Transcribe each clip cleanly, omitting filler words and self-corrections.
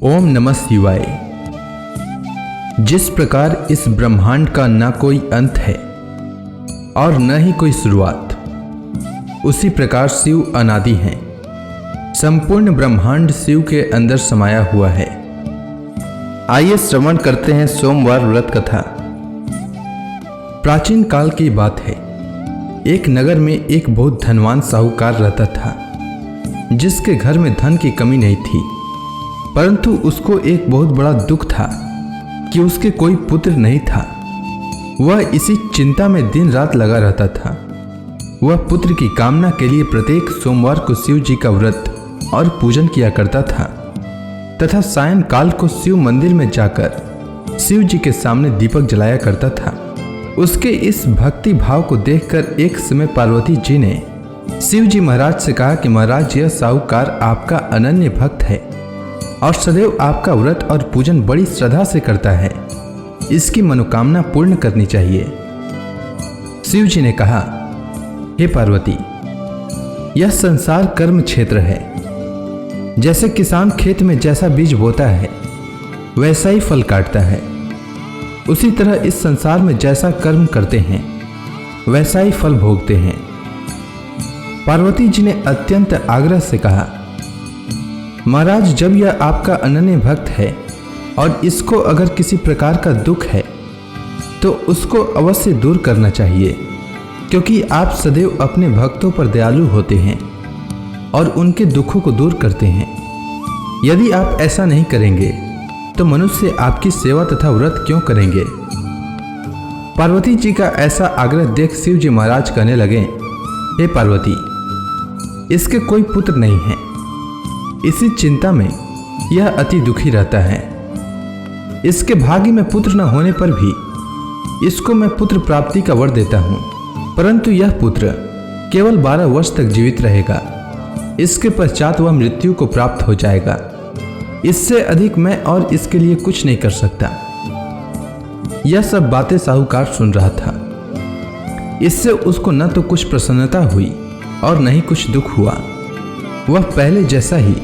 ओम नमः शिवाय। जिस प्रकार इस ब्रह्मांड का न कोई अंत है और न ही कोई शुरुआत, उसी प्रकार शिव अनादि हैं। संपूर्ण ब्रह्मांड शिव के अंदर समाया हुआ है। आइए श्रवण करते हैं सोमवार व्रत कथा। प्राचीन काल की बात है। एक नगर में एक बहुत धनवान साहूकार रहता था, जिसके घर में धन की कमी नहीं थी, परंतु उसको एक बहुत बड़ा दुख था कि उसके कोई पुत्र नहीं था। वह इसी चिंता में दिन रात लगा रहता था। वह पुत्र की कामना के लिए प्रत्येक सोमवार को शिव जी का व्रत और पूजन किया करता था तथा सायंकाल को शिव मंदिर में जाकर शिव जी के सामने दीपक जलाया करता था। उसके इस भक्ति भाव को देखकर एक समय पार्वती जी ने शिव जी महाराज से कहा कि महाराज, यह साहूकार आपका अनन्य भक्त है और सदैव आपका व्रत और पूजन बड़ी श्रद्धा से करता है। इसकी मनोकामना पूर्ण करनी चाहिए। शिव जी ने कहा, हे पार्वती, यह संसार कर्म क्षेत्र है। जैसे किसान खेत में जैसा बीज बोता है वैसा ही फल काटता है, उसी तरह इस संसार में जैसा कर्म करते हैं वैसा ही फल भोगते हैं। पार्वती जी ने अत्यंत आग्रह से कहा, महाराज, जब यह आपका अनन्य भक्त है और इसको अगर किसी प्रकार का दुख है तो उसको अवश्य दूर करना चाहिए, क्योंकि आप सदैव अपने भक्तों पर दयालु होते हैं और उनके दुखों को दूर करते हैं। यदि आप ऐसा नहीं करेंगे तो मनुष्य आपकी सेवा तथा व्रत क्यों करेंगे। पार्वती जी का ऐसा आग्रह देख शिव जी महाराज कहने लगे, हे पार्वती, इसके कोई पुत्र नहीं है। इसी चिंता में यह अति दुखी रहता है। इसके भाग्य में पुत्र न होने पर भी इसको मैं पुत्र प्राप्ति का वर देता हूँ, परंतु यह पुत्र केवल 12 वर्ष तक जीवित रहेगा। इसके पश्चात वह मृत्यु को प्राप्त हो जाएगा। इससे अधिक मैं और इसके लिए कुछ नहीं कर सकता। यह सब बातें साहूकार सुन रहा था। इससे उसको न तो कुछ प्रसन्नता हुई और न ही कुछ दुख हुआ। वह पहले जैसा ही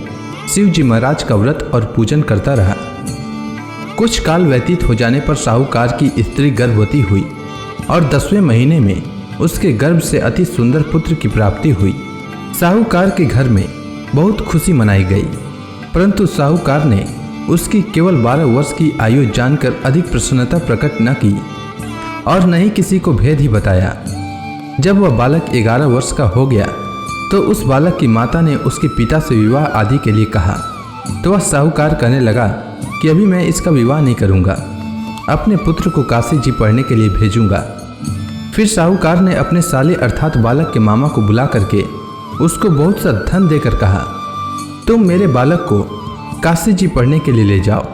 शिव जी महाराज का व्रत और पूजन करता रहा। कुछ काल व्यतीत हो जाने पर साहूकार की स्त्री गर्भवती हुई और 10वें महीने में उसके गर्भ से अति सुंदर पुत्र की प्राप्ति हुई। साहूकार के घर में बहुत खुशी मनाई गई, परंतु साहूकार ने उसकी केवल 12 वर्ष की आयु जानकर अधिक प्रसन्नता प्रकट न की और न ही किसी को भेद ही बताया। जब वह बालक 11 वर्ष का हो गया तो उस बालक की माता ने उसके पिता से विवाह आदि के लिए कहा, तो वह साहूकार कहने लगा कि अभी मैं इसका विवाह नहीं करूंगा, अपने पुत्र को काशी जी पढ़ने के लिए भेजूंगा। फिर साहूकार ने अपने साले अर्थात बालक के मामा को बुला करके उसको बहुत सा धन देकर कहा, तुम मेरे बालक को काशी जी पढ़ने के लिए ले जाओ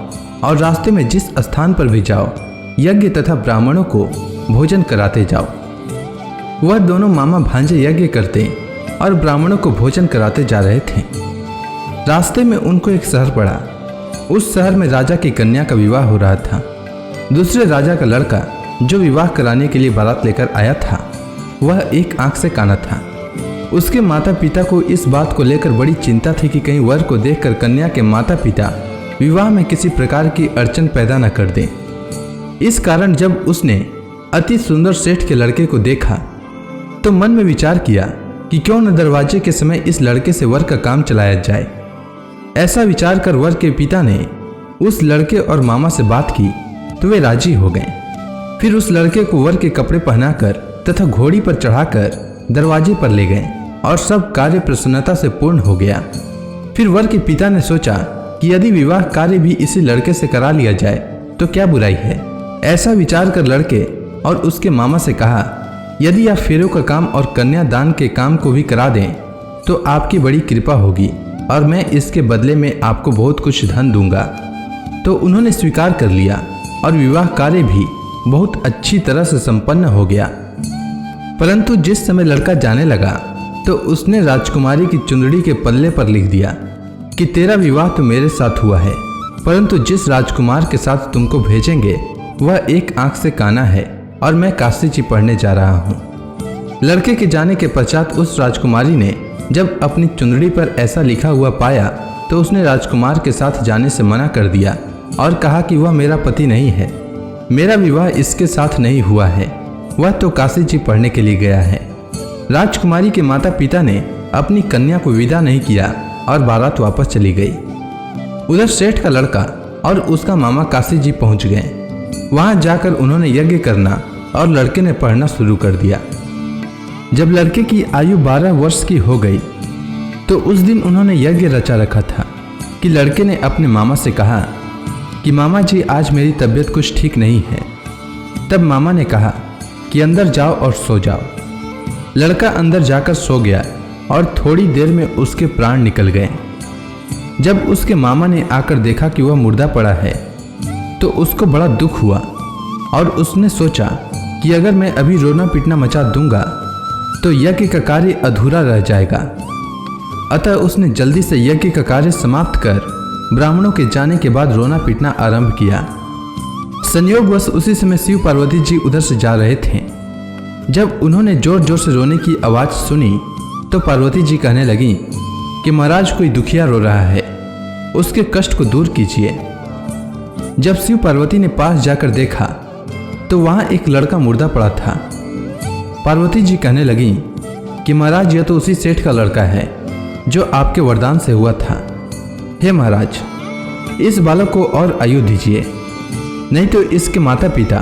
और रास्ते में जिस स्थान पर भी जाओ यज्ञ तथा ब्राह्मणों को भोजन कराते जाओ। वह दोनों मामा भांजे यज्ञ करते और ब्राह्मणों को भोजन कराते जा रहे थे। रास्ते में उनको एक शहर पड़ा। उस शहर में राजा की कन्या का विवाह हो रहा था। दूसरे राजा का लड़का जो विवाह कराने के लिए बारात लेकर आया था, वह एक आंख से काना था। उसके माता पिता को इस बात को लेकर बड़ी चिंता थी कि कहीं वर को देखकर कन्या के माता पिता विवाह में किसी प्रकार की अड़चन पैदा न कर दें। इस कारण जब उसने अति सुंदर सेठ के लड़के को देखा तो मन में विचार किया कि क्यों न दरवाजे के समय इस लड़के से वर का काम चलाया जाए। ऐसा विचार कर वर के पिता ने उस लड़के और मामा से बात की तो वे राजी हो गए। फिर उस लड़के को वर के कपड़े पहनाकर तथा घोड़ी पर चढ़ाकर दरवाजे पर ले गए और सब कार्य प्रसन्नता से पूर्ण हो गया। फिर वर के पिता ने सोचा कि यदि विवाह कार्य भी इसी लड़के से करा लिया जाए तो क्या बुराई है। ऐसा विचार कर लड़के और उसके मामा से कहा, यदि आप फेरों का काम और कन्यादान के काम को भी करा दें तो आपकी बड़ी कृपा होगी और मैं इसके बदले में आपको बहुत कुछ धन दूंगा। तो उन्होंने स्वीकार कर लिया और विवाह कार्य भी बहुत अच्छी तरह से संपन्न हो गया। परंतु जिस समय लड़का जाने लगा तो उसने राजकुमारी की चुंदड़ी के पल्ले पर लिख दिया कि तेरा विवाह तो मेरे साथ हुआ है, परंतु जिस राजकुमार के साथ तुमको भेजेंगे वह एक आंख से काना है और मैं काशी जी पढ़ने जा रहा हूँ। लड़के के जाने के पश्चात उस राजकुमारी ने जब अपनी चुंदड़ी पर ऐसा लिखा हुआ पाया तो उसने राजकुमार के साथ जाने से मना कर दिया और कहा कि वह मेरा पति नहीं है, मेरा विवाह इसके साथ नहीं हुआ है, वह तो काशी जी पढ़ने के लिए गया है। राजकुमारी के माता पिता ने अपनी कन्या को विदा नहीं किया और बारात वापस चली गई। उधर सेठ का लड़का और उसका मामा काशी जी पहुंच गए। वहां जाकर उन्होंने यज्ञ करना और लड़के ने पढ़ना शुरू कर दिया। जब लड़के की आयु 12 वर्ष की हो गई तो उस दिन उन्होंने यज्ञ रचा रखा था कि लड़के ने अपने मामा से कहा कि मामा जी आज मेरी तबीयत कुछ ठीक नहीं है। तब मामा ने कहा कि अंदर जाओ और सो जाओ। लड़का अंदर जाकर सो गया और थोड़ी देर में उसके प्राण निकल गए। जब उसके मामा ने आकर देखा कि वह मुर्दा पड़ा है तो उसको बड़ा दुख हुआ और उसने सोचा कि अगर मैं अभी रोना पीटना मचा दूंगा तो यज्ञ का कार्य अधूरा रह जाएगा। अतः उसने जल्दी से यज्ञ का कार्य समाप्त कर ब्राह्मणों के जाने के बाद रोना पीटना आरंभ किया। संयोगवश उसी समय शिव पार्वती जी उधर से जा रहे थे। जब उन्होंने जोर जोर से रोने की आवाज़ सुनी तो पार्वती जी कहने लगी कि महाराज कोई दुखिया रो रहा है, उसके कष्ट को दूर कीजिए। जब शिव पार्वती ने पास जाकर देखा तो वहां एक लड़का मुर्दा पड़ा था। पार्वती जी कहने लगी कि महाराज यह तो उसी सेठ का लड़का है जो आपके वरदान से हुआ था। हे महाराज, इस बालक को और आयु दीजिए, नहीं तो इसके माता पिता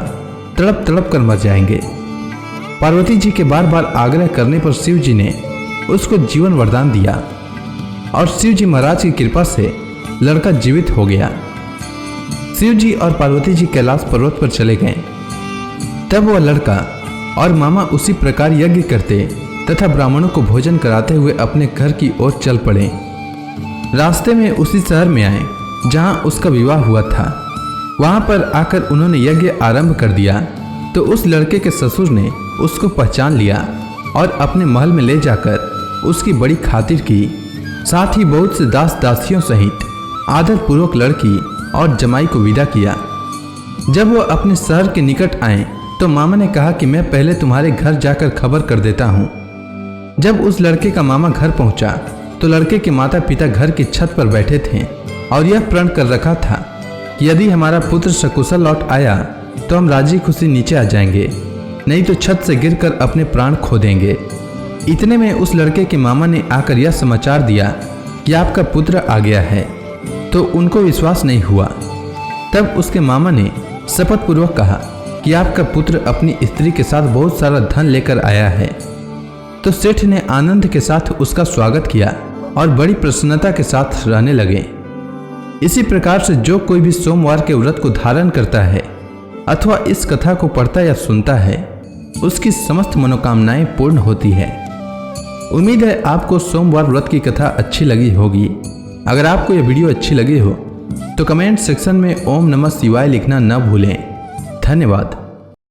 तड़प तड़प कर मर जाएंगे। पार्वती जी के बार बार आग्रह करने पर शिव जी ने उसको जीवन वरदान दिया और शिव जी महाराज की कृपा से लड़का जीवित हो गया। शिव जी और पार्वती जी कैलाश पर्वत पर चले गए। तब वह लड़का और मामा उसी प्रकार यज्ञ करते तथा ब्राह्मणों को भोजन कराते हुए अपने घर की ओर चल पड़े। रास्ते में उसी शहर में आए जहां उसका विवाह हुआ था। वहां पर आकर उन्होंने यज्ञ आरंभ कर दिया तो उस लड़के के ससुर ने उसको पहचान लिया और अपने महल में ले जाकर उसकी बड़ी खातिर की। साथ ही बहुत से दास दासियों सहित आदर पूर्वक लड़की और जमाई को विदा किया। जब वो अपने शहर के निकट आए तो मामा ने कहा कि मैं पहले तुम्हारे घर जाकर खबर कर देता हूँ। जब उस लड़के का मामा घर पहुंचा तो लड़के के माता पिता घर की छत पर बैठे थे और यह प्रण कर रखा था कि यदि हमारा पुत्र सकुशल लौट आया तो हम राजी खुशी नीचे आ जाएंगे, नहीं तो छत से गिरकर अपने प्राण खो देंगे। इतने में उस लड़के के मामा ने आकर यह समाचार दिया कि आपका पुत्र आ गया है, तो उनको विश्वास नहीं हुआ। तब उसके मामा ने शपथ पूर्वक कहा कि आपका पुत्र अपनी स्त्री के साथ बहुत सारा धन लेकर आया है। तो सेठ ने आनंद के साथ उसका स्वागत किया और बड़ी प्रसन्नता के साथ रहने लगे। इसी प्रकार से जो कोई भी सोमवार के व्रत को धारण करता है अथवा इस कथा को पढ़ता या सुनता है उसकी समस्त मनोकामनाएं पूर्ण होती है। उम्मीद है आपको सोमवार व्रत की कथा अच्छी लगी होगी। अगर आपको यह वीडियो अच्छी लगी हो तो कमेंट सेक्शन में ओम नमः शिवाय लिखना न भूलें। धन्यवाद।